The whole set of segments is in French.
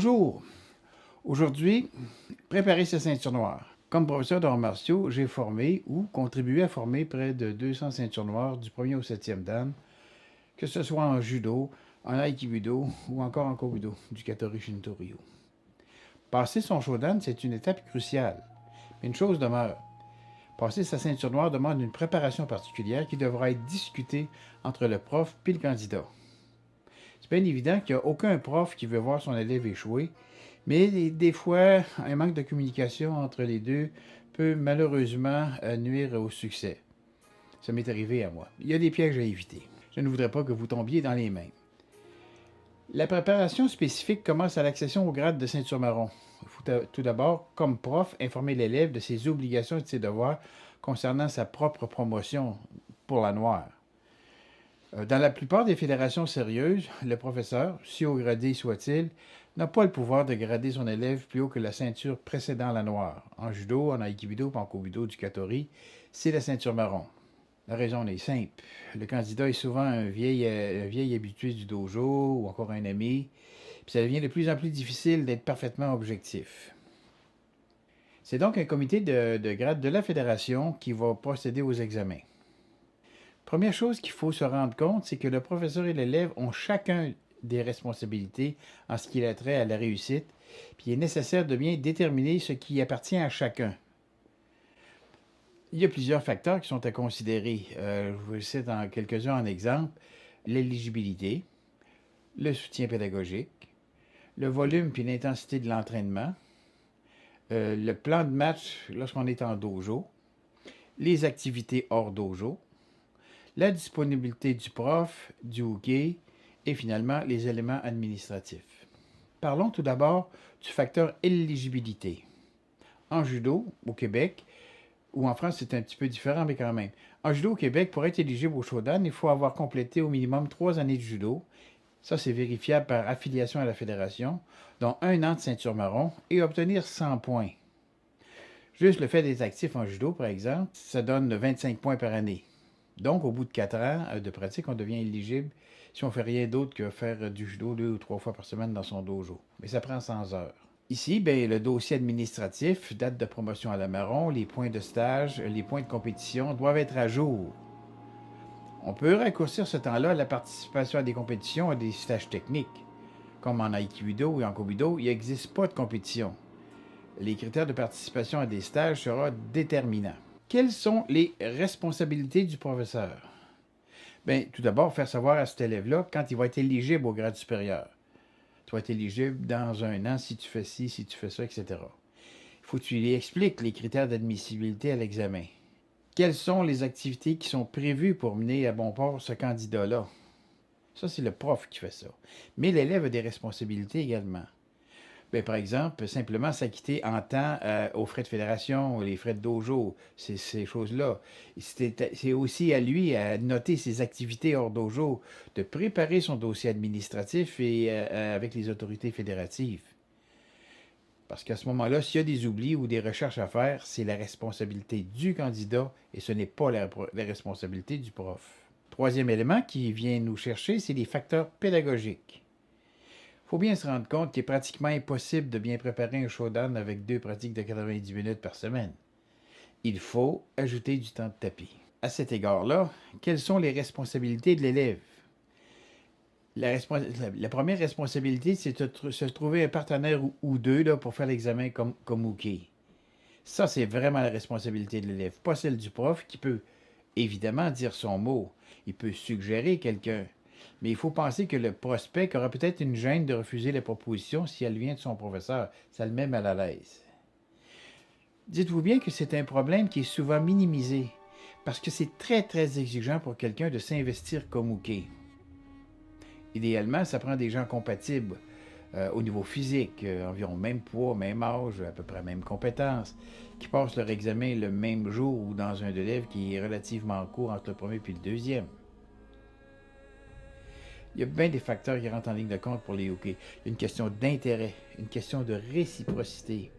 Bonjour! Aujourd'hui, préparer sa ceinture noire. Comme professeur d'arts martiaux, j'ai formé ou contribué à former près de 200 ceintures noires du 1er au 7e dan, que ce soit en judo, en aikido ou encore en kobudo, du Katori Shinto-ryu. Passer son shodan, c'est une étape cruciale. Mais une chose demeure. Passer sa ceinture noire demande une préparation particulière qui devra être discutée entre le prof et le candidat. C'est bien évident qu'il n'y a aucun prof qui veut voir son élève échouer, mais des fois, un manque de communication entre les deux peut malheureusement nuire au succès. Ça m'est arrivé à moi. Il y a des pièges à éviter. Je ne voudrais pas que vous tombiez dans les mains. La préparation spécifique commence à l'accession au grade de ceinture marron. Il faut tout d'abord, comme prof, informer l'élève de ses obligations et de ses devoirs concernant sa propre promotion pour la noire. Dans la plupart des fédérations sérieuses, le professeur, si haut gradé soit-il, n'a pas le pouvoir de grader son élève plus haut que la ceinture précédant la noire. En judo, en aikido, en kobudo du Katori, c'est la ceinture marron. La raison est simple. Le candidat est souvent un vieil habitué du dojo ou encore un ami, puis ça devient de plus en plus difficile d'être parfaitement objectif. C'est donc un comité de grade de la fédération qui va procéder aux examens. Première chose qu'il faut se rendre compte, c'est que le professeur et l'élève ont chacun des responsabilités en ce qui a trait à la réussite, puis il est nécessaire de bien déterminer ce qui appartient à chacun. Il y a plusieurs facteurs qui sont à considérer. Je vous cite quelques-uns en exemple. L'éligibilité, le soutien pédagogique, le volume puis l'intensité de l'entraînement, le plan de match lorsqu'on est en dojo, les activités hors dojo, la disponibilité du prof, du hockey et finalement les éléments administratifs. Parlons tout d'abord du facteur éligibilité. En judo, au Québec, ou en France, c'est un petit peu différent, mais quand même. En judo au Québec, pour être éligible au Shodan, il faut avoir complété au minimum 3 années de judo. Ça, c'est vérifiable par affiliation à la fédération, dont 1 an de ceinture marron, et obtenir 100 points. Juste le fait d'être actif en judo, par exemple, ça donne 25 points par année. Donc, au bout de 4 ans de pratique, on devient éligible si on ne fait rien d'autre que faire du judo 2 ou 3 fois par semaine dans son dojo. Mais ça prend 100 heures. Ici, le dossier administratif, date de promotion à la marron, les points de stage, les points de compétition doivent être à jour. On peut raccourcir ce temps-là à la participation à des compétitions, à des stages techniques. Comme en aikido ou en kobudo, il n'existe pas de compétition. Les critères de participation à des stages seront déterminants. Quelles sont les responsabilités du professeur? Tout d'abord, faire savoir à cet élève-là quand il va être éligible au grade supérieur. Tu vas être éligible dans 1 an si tu fais ci, si tu fais ça, etc. Il faut que tu lui expliques les critères d'admissibilité à l'examen. Quelles sont les activités qui sont prévues pour mener à bon port ce candidat-là? Ça, c'est le prof qui fait ça. Mais l'élève a des responsabilités également. Par exemple, simplement s'acquitter en temps aux frais de fédération, les frais de dojo, ces choses-là. C'est aussi à lui à noter ses activités hors dojo, de préparer son dossier administratif et avec les autorités fédératives. Parce qu'à ce moment-là, s'il y a des oublis ou des recherches à faire, c'est la responsabilité du candidat et ce n'est pas la responsabilité du prof. Troisième élément qui vient nous chercher, c'est les facteurs pédagogiques. Il faut bien se rendre compte qu'il est pratiquement impossible de bien préparer un shodan avec 2 pratiques de 90 minutes par semaine. Il faut ajouter du temps de tapis. À cet égard-là, quelles sont les responsabilités de l'élève? La première responsabilité, c'est de se trouver un partenaire ou deux là, pour faire l'examen comme hockey. Ça, c'est vraiment la responsabilité de l'élève, pas celle du prof qui peut évidemment dire son mot. Il peut suggérer quelqu'un. Mais il faut penser que le prospect aura peut-être une gêne de refuser la proposition si elle vient de son professeur. Ça le met mal à l'aise. Dites-vous bien que c'est un problème qui est souvent minimisé, parce que c'est très très exigeant pour quelqu'un de s'investir comme hockey. Idéalement, ça prend des gens compatibles au niveau physique, environ même poids, même âge, à peu près même compétences, qui passent leur examen le même jour ou dans un délai qui est relativement court entre le premier et le deuxième. Il y a bien des facteurs qui rentrent en ligne de compte pour les hockey. Il y a une question d'intérêt, une question de réciprocité,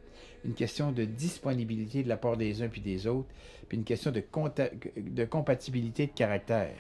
une question de disponibilité de la part des uns puis des autres, puis une question de compatibilité de caractère.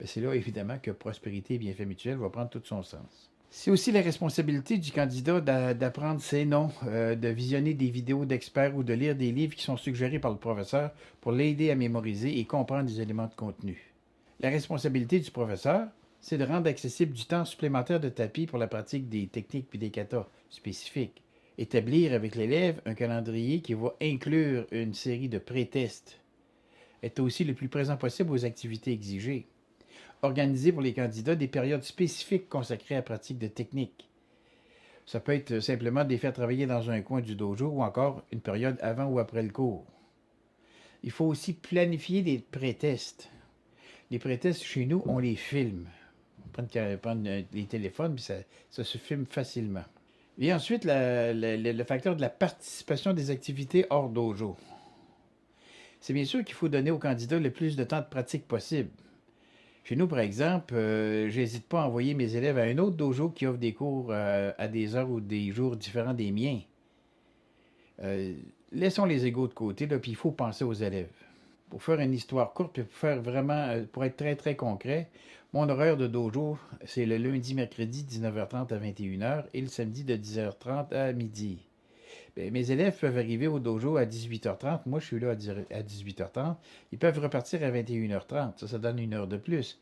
C'est là, évidemment, que prospérité et bienfait mutuel va prendre tout son sens. C'est aussi la responsabilité du candidat d'apprendre ses noms, de visionner des vidéos d'experts ou de lire des livres qui sont suggérés par le professeur pour l'aider à mémoriser et comprendre des éléments de contenu. La responsabilité du professeur, c'est de rendre accessible du temps supplémentaire de tapis pour la pratique des techniques puis des katas spécifiques. Établir avec l'élève un calendrier qui va inclure une série de pré-tests. Être aussi le plus présent possible aux activités exigées. Organiser pour les candidats des périodes spécifiques consacrées à la pratique de techniques. Ça peut être simplement de les faire travailler dans un coin du dojo ou encore une période avant ou après le cours. Il faut aussi planifier des pré-tests. Les pré-tests chez nous, on les filme. On prend les téléphones, puis ça se filme facilement. Et ensuite, le facteur de la participation des activités hors dojo. C'est bien sûr qu'il faut donner aux candidats le plus de temps de pratique possible. Chez nous, par exemple, j'hésite pas à envoyer mes élèves à un autre dojo qui offre des cours à des heures ou des jours différents des miens. Laissons les égos de côté, là, puis il faut penser aux élèves. Pour faire une histoire courte, puis pour faire vraiment, pour être très très concret, mon horaire de dojo, c'est le lundi, mercredi, 19h30 à 21h et le samedi de 10h30 à midi. Bien, mes élèves peuvent arriver au dojo à 18h30. Moi, je suis là à 18h30. Ils peuvent repartir à 21h30. Ça donne une heure de plus.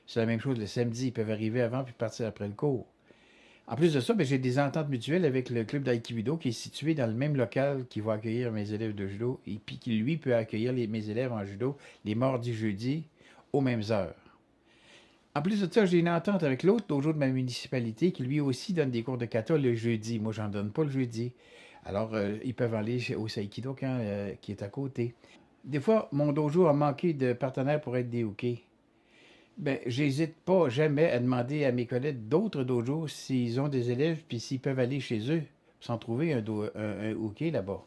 C'est la même chose le samedi. Ils peuvent arriver avant puis partir après le cours. En plus de ça, ben, j'ai des ententes mutuelles avec le club d'aïkido qui est situé dans le même local qui va accueillir mes élèves de judo et puis qui, lui, peut accueillir mes élèves en judo les mardis, jeudis aux mêmes heures. En plus de ça, j'ai une entente avec l'autre dojo de ma municipalité qui lui aussi donne des cours de kata le jeudi. Moi, j'en donne pas le jeudi. Alors, ils peuvent aller au Saikido qui est à côté. Des fois, mon dojo a manqué de partenaires pour être des hookés. Ben, j'hésite pas jamais à demander à mes collègues d'autres dojos s'ils ont des élèves puis s'ils peuvent aller chez eux sans trouver un hooké là-bas.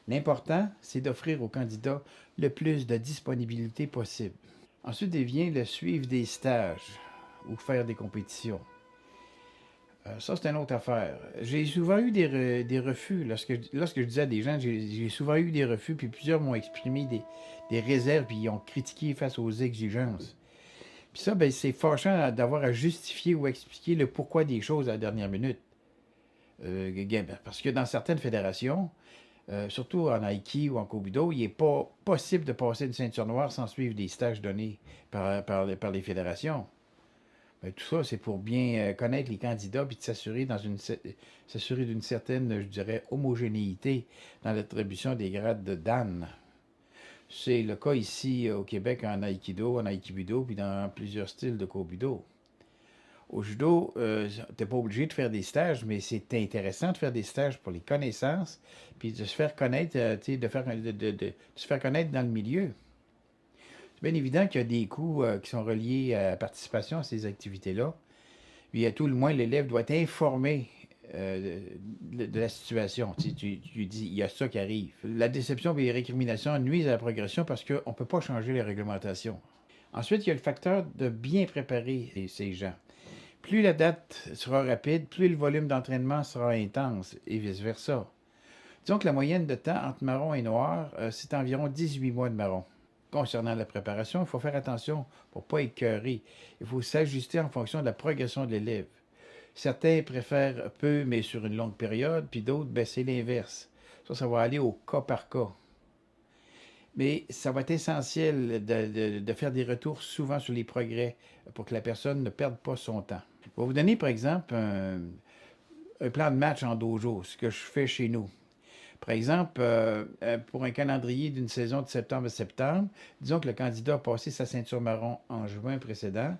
L'important, c'est d'offrir aux candidats le plus de disponibilité possible. Ensuite, il vient le suivre des stages ou faire des compétitions. Ça, c'est une autre affaire. J'ai souvent eu des refus. Lorsque je disais à des gens, j'ai souvent eu des refus, puis plusieurs m'ont exprimé des réserves, puis ils ont critiqué face aux exigences. Puis ça, ben, c'est fâchant d'avoir à justifier ou expliquer le pourquoi des choses à la dernière minute. Parce que dans certaines fédérations, surtout en Aiki ou en Kobudo, il n'est pas possible de passer une ceinture noire sans suivre des stages donnés par les fédérations. Ben, tout ça, c'est pour bien connaître les candidats et de s'assurer d'une certaine, je dirais, homogénéité dans l'attribution des grades de Dan. C'est le cas ici au Québec en Aikido, en Aikibudo, puis dans plusieurs styles de Kobudo. Au judo, tu n'es pas obligé de faire des stages, mais c'est intéressant de faire des stages pour les connaissances, puis de se faire connaître, de se faire connaître dans le milieu. C'est bien évident qu'il y a des coûts qui sont reliés à la participation à ces activités-là. Puis à tout le moins, l'élève doit être informé de la situation. Tu dis, il y a ça qui arrive. La déception et les récriminations nuisent à la progression parce qu'on ne peut pas changer les réglementations. Ensuite, il y a le facteur de bien préparer ces gens. Plus la date sera rapide, plus le volume d'entraînement sera intense et vice-versa. Disons que la moyenne de temps entre marron et noir, c'est environ 18 mois de marron. Concernant la préparation, il faut faire attention pour ne pas écœurer. Il faut s'ajuster en fonction de la progression de l'élève. Certains préfèrent peu, mais sur une longue période, puis d'autres, ben, c'est l'inverse. Ça va aller au cas par cas. Mais ça va être essentiel de faire des retours souvent sur les progrès pour que la personne ne perde pas son temps. Je vais vous donner, par exemple, un plan de match en dojo, ce que je fais chez nous. Par exemple, pour un calendrier d'une saison de septembre à septembre, disons que le candidat a passé sa ceinture marron en juin précédent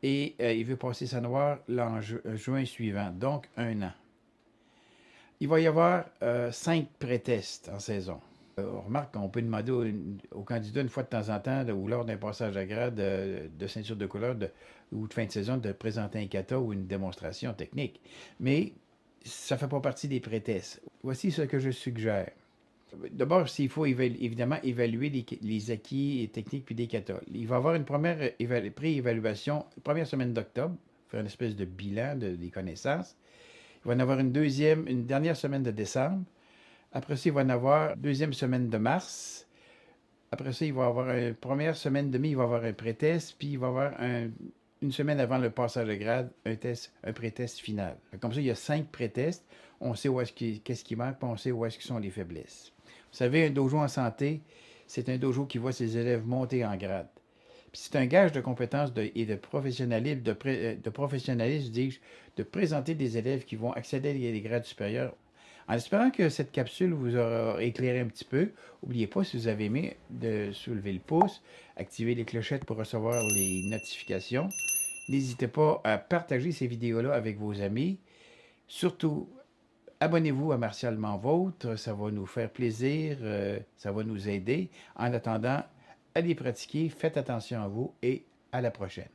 et il veut passer sa noire en juin suivant, donc un an. Il va y avoir 5 pré-tests en saison. On remarque qu'on peut demander au candidat une fois de temps en temps, ou lors d'un passage à grade de ceinture de couleur ou de fin de saison, de présenter un kata ou une démonstration technique. Mais ça ne fait pas partie des pré-tests. Voici ce que je suggère. D'abord, il faut évidemment évaluer les acquis et techniques puis des katas. Il va y avoir une première pré-évaluation, première semaine d'octobre, faire une espèce de bilan des connaissances. Il va y en avoir une dernière semaine de décembre. Après ça, il va y en avoir deuxième semaine de mars. Après ça, il va y avoir une première semaine de mai, il va y avoir un pré-test, puis il va y avoir une semaine avant le passage de grade, un pré-test final. Comme ça, il y a 5 pré-tests. On sait qu'est-ce qui manque, puis on sait où est-ce que sont les faiblesses. Vous savez, un dojo en santé, c'est un dojo qui voit ses élèves monter en grade. Puis c'est un gage de compétence et de professionnalisme, de professionnalisme, dis-je, de présenter des élèves qui vont accéder à des grades supérieurs. En espérant que cette capsule vous aura éclairé un petit peu, n'oubliez pas, si vous avez aimé, de soulever le pouce, activer les clochettes pour recevoir les notifications. N'hésitez pas à partager ces vidéos-là avec vos amis. Surtout, abonnez-vous à Martialement Vôtre, ça va nous faire plaisir, ça va nous aider. En attendant, allez pratiquer, faites attention à vous et à la prochaine.